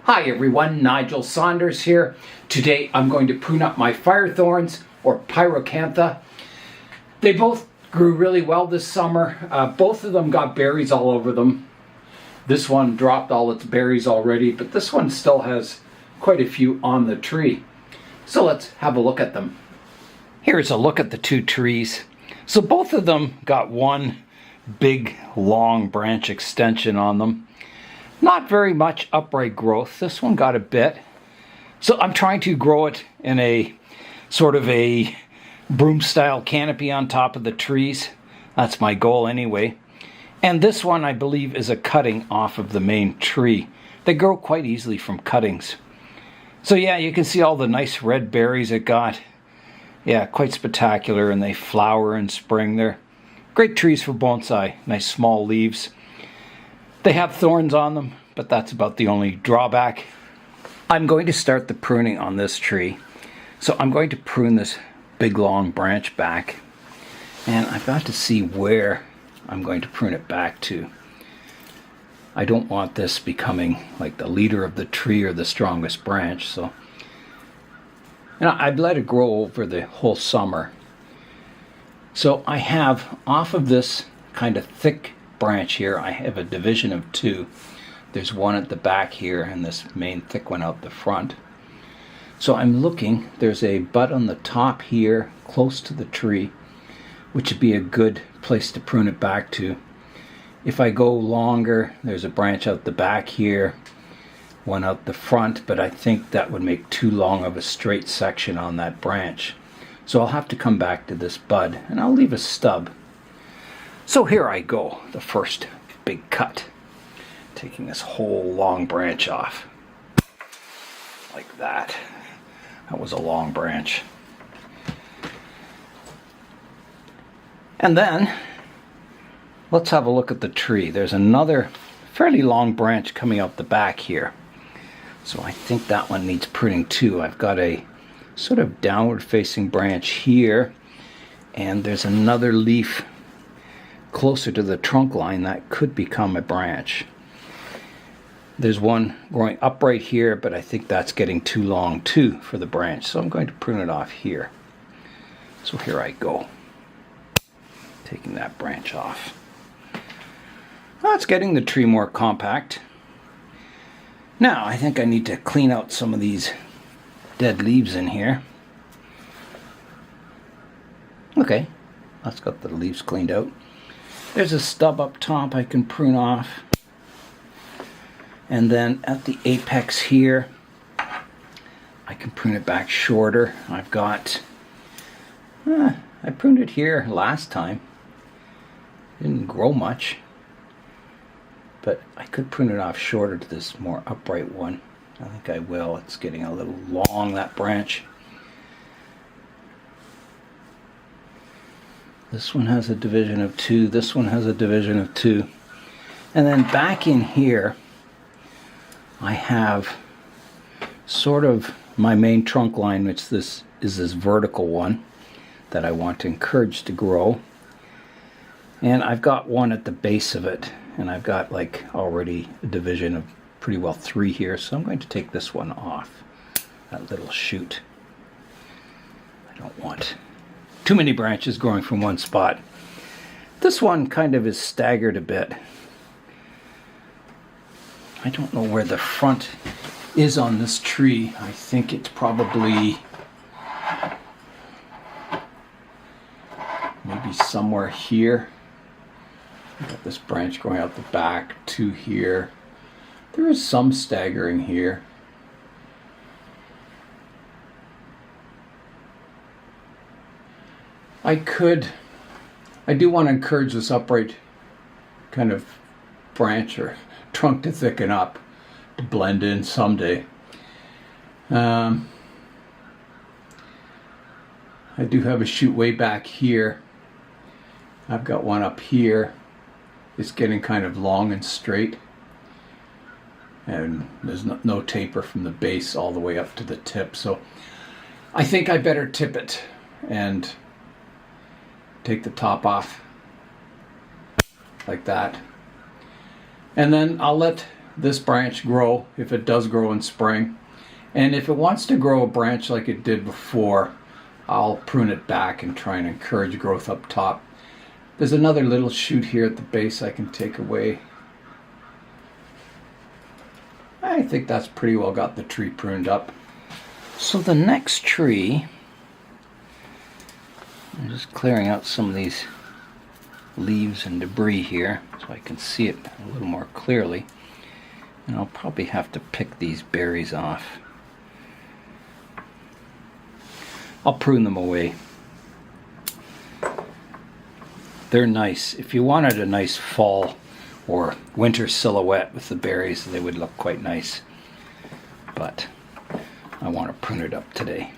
Hi everyone, Nigel Saunders here. Today I'm going to prune up my Firethorns, or Pyracantha. They both grew really well this summer. Both of them got berries all over them. This one dropped all its berries already, but this one still has quite a few on the tree. So let's have a look at them. Here's a look at the two trees. So both of them got one big long branch extension on them. Not very much upright growth. This one got a bit. So I'm trying to grow it in a sort of a broom style canopy on top of the trees. That's my goal anyway. And this one I believe is a cutting off of the main tree. They grow quite easily from cuttings. So yeah, you can see all the nice red berries it got. Yeah, quite spectacular, and they flower in spring. They're great trees for bonsai. Nice small leaves. They have thorns on them, but that's about the only drawback. I'm going to start the pruning on this tree. So I'm going to prune this big long branch back. And I've got to see where I'm going to prune it back to. I don't want this becoming like the leader of the tree or the strongest branch. So I've let it grow over the whole summer. So I have off of this kind of thick branch here, I have a division of two. There's one at the back here and this main thick one out the front. So I'm looking, there's a bud on the top here close to the tree, which would be a good place to prune it back to. If I go longer, there's a branch out the back here, one out the front, but I think that would make too long of a straight section on that branch. So I'll have to come back to this bud, and I'll leave a stub. So here I go, the first big cut. Taking this whole long branch off. Like that. That was a long branch. And then, let's have a look at the tree. There's another fairly long branch coming out the back here. So I think that one needs pruning too. I've got a sort of downward facing branch here, and there's another leaf closer to the trunk line that could become a branch. There's one growing upright here, but I think that's getting too long too for the branch, so I'm going to prune it off here. So here I go, taking that branch off. That's getting the tree more compact. Now I think I need to clean out some of these dead leaves in here. Okay, that's got the leaves cleaned out. There's a stub up top I can prune off. And then at the apex here, I can prune it back shorter. I've got, I pruned it here last time. Didn't grow much. But I could prune it off shorter to this more upright one. I think I will. It's getting a little long, that branch. This one has a division of two. This one has a division of two. And then back in here, I have sort of my main trunk line, which is this vertical one that I want to encourage to grow. And I've got one at the base of it. And I've got like already a division of pretty well three here. So I'm going to take this one off, that little shoot. I don't want too many branches growing from one spot. This one kind of is staggered a bit. I don't know where the front is on this tree. I think it's probably maybe somewhere here. I've got this branch going out the back to here. There is some staggering here. I do want to encourage this upright kind of branch or trunk to thicken up, to blend in someday. I do have a shoot way back here. I've got one up here. It's getting kind of long and straight. And there's no taper from the base all the way up to the tip. So I think I better tip it and take the top off like that. And then I'll let this branch grow, if it does grow in spring. And if it wants to grow a branch like it did before, I'll prune it back and try and encourage growth up top. There's another little shoot here at the base I can take away. I think that's pretty well got the tree pruned up. So the next tree, I'm just clearing out some of these leaves and debris here so I can see it a little more clearly. And I'll probably have to pick these berries off. I'll prune them away. They're nice. If you wanted a nice fall or winter silhouette with the berries, they would look quite nice. But I want to prune it up today.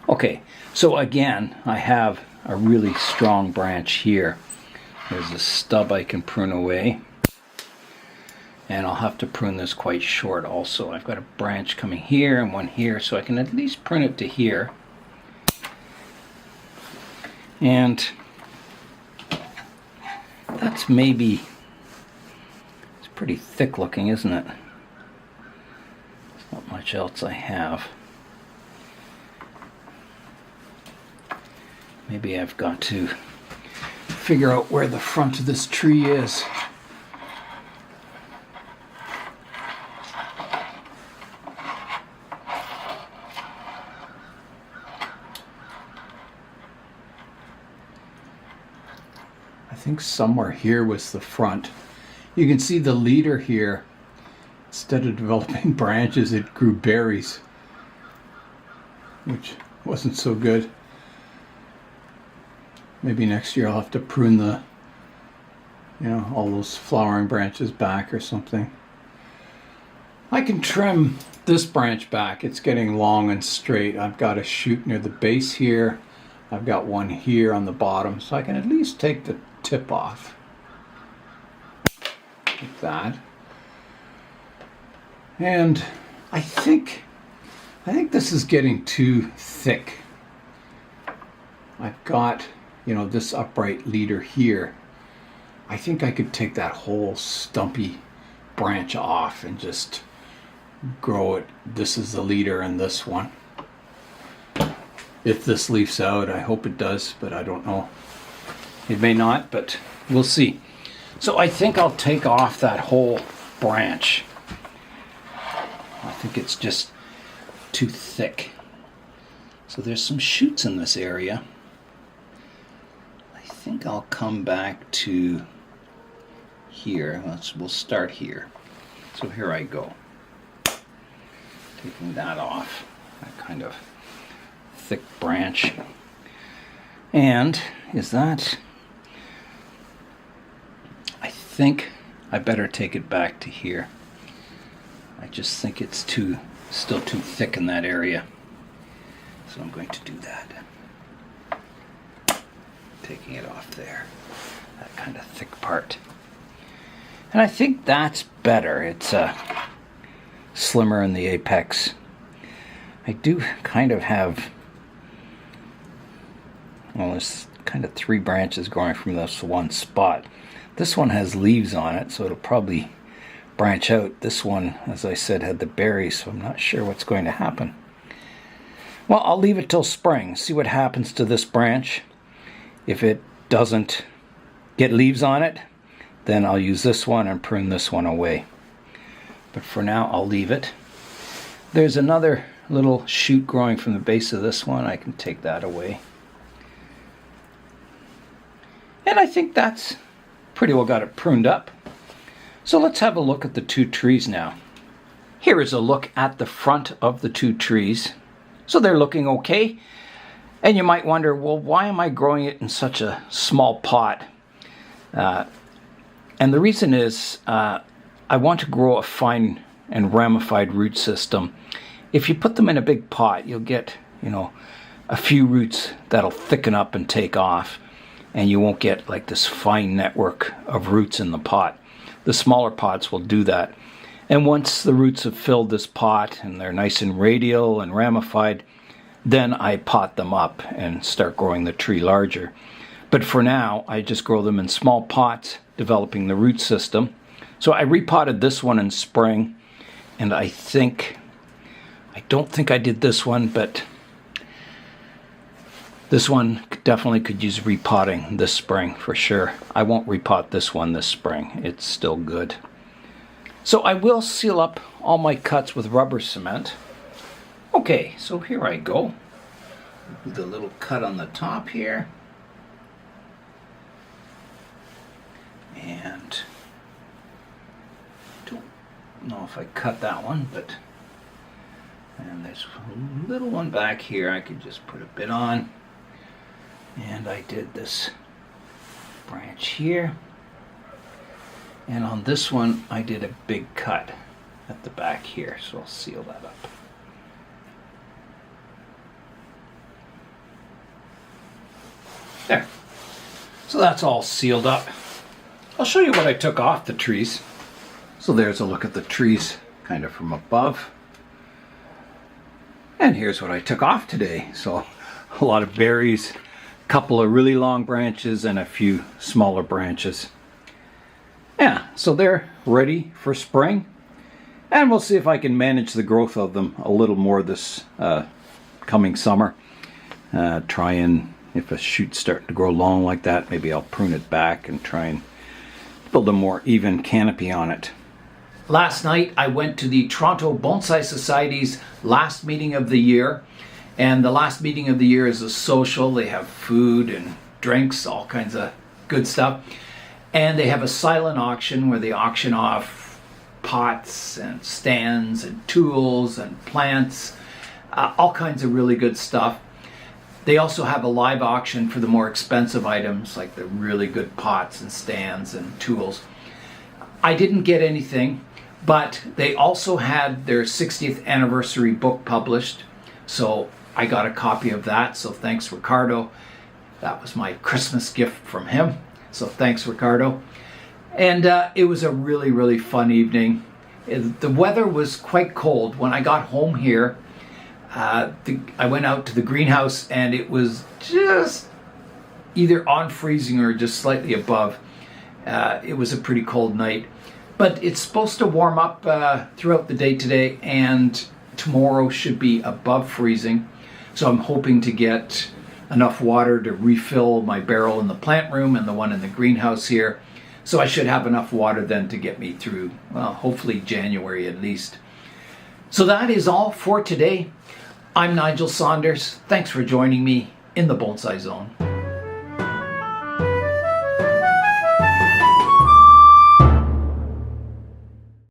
Okay, so again, I have a really strong branch here. There's a stub I can prune away. And I'll have to prune this quite short also. I've got a branch coming here and one here, so I can at least prune it to here. And that's maybe, it's pretty thick looking, isn't it? There's not much else I have. Maybe I've got to figure out where the front of this tree is. I think somewhere here was the front. You can see the leader here. Instead of developing branches, it grew berries, which wasn't so good. Maybe next year I'll have to prune the, all those flowering branches back or something. I can trim this branch back. It's getting long and straight. I've got a shoot near the base here. I've got one here on the bottom, so I can at least take the tip off like that. And I think this is getting too thick. I've got, this upright leader here. I think I could take that whole stumpy branch off and just grow it. This is the leader and this one. If this leaves out, I hope it does, but I don't know. It may not, but we'll see. So I think I'll take off that whole branch. I think it's just too thick. So there's some shoots in this area. I think I'll come back to here. We'll start here. So here I go. Taking that off. That kind of thick branch. And is that... I think I better take it back to here. I just think it's still too thick in that area. So I'm going to do that. Taking it off there. That kind of thick part. And I think that's better. It's slimmer in the apex. I do kind of have, there's kind of 3 branches growing from this one spot. This one has leaves on it, so it'll probably branch out. This one, as I said, had the berries, so I'm not sure what's going to happen. Well, I'll leave it till spring, see what happens to this branch. If it doesn't get leaves on it, then I'll use this one and prune this one away. But for now, I'll leave it. There's another little shoot growing from the base of this one. I can take that away. And I think that's pretty well got it pruned up. So let's have a look at the 2 trees now. Here is a look at the front of the 2 trees. So they're looking okay. And you might wonder, well, why am I growing it in such a small pot? And the reason is I want to grow a fine and ramified root system. If you put them in a big pot, you'll get, a few roots that'll thicken up and take off. And you won't get like this fine network of roots in the pot. The smaller pots will do that. And once the roots have filled this pot and they're nice and radial and ramified, then I pot them up and start growing the tree larger. But for now, I just grow them in small pots, developing the root system. So I repotted this one in spring, and I don't think I did this one, but this one definitely could use repotting this spring for sure. I won't repot this one this spring. It's still good. So I will seal up all my cuts with rubber cement. Okay, so here I go. With a little cut on the top here. And don't know if I cut that one, but and there's a little one back here I could just put a bit on. And I did this branch here. And on this one I did a big cut at the back here, so I'll seal that up. There. So that's all sealed up. I'll show you what I took off the trees. So there's a look at the trees kind of from above. And here's what I took off today. So a lot of berries, a couple of really long branches, and a few smaller branches. Yeah, so they're ready for spring. And we'll see if I can manage the growth of them a little more this coming summer. Try and, if a shoot's starting to grow long like that, maybe I'll prune it back and try and build a more even canopy on it. Last night I went to the Toronto Bonsai Society's last meeting of the year. And the last meeting of the year is a social. They have food and drinks, all kinds of good stuff. And they have a silent auction where they auction off pots and stands and tools and plants, all kinds of really good stuff. They also have a live auction for the more expensive items, like the really good pots and stands and tools. I didn't get anything, but they also had their 60th anniversary book published, so I got a copy of that, so thanks Ricardo. That was my Christmas gift from him, so thanks Ricardo. And it was a really, really fun evening. The weather was quite cold. When I got home here, I went out to the greenhouse and it was just either on freezing or just slightly above. It was a pretty cold night, but it's supposed to warm up throughout the day today, and tomorrow should be above freezing. So I'm hoping to get enough water to refill my barrel in the plant room and the one in the greenhouse here. So I should have enough water then to get me through, well, hopefully January at least. So that is all for today. I'm Nigel Saunders. Thanks for joining me in the Bonsai Zone.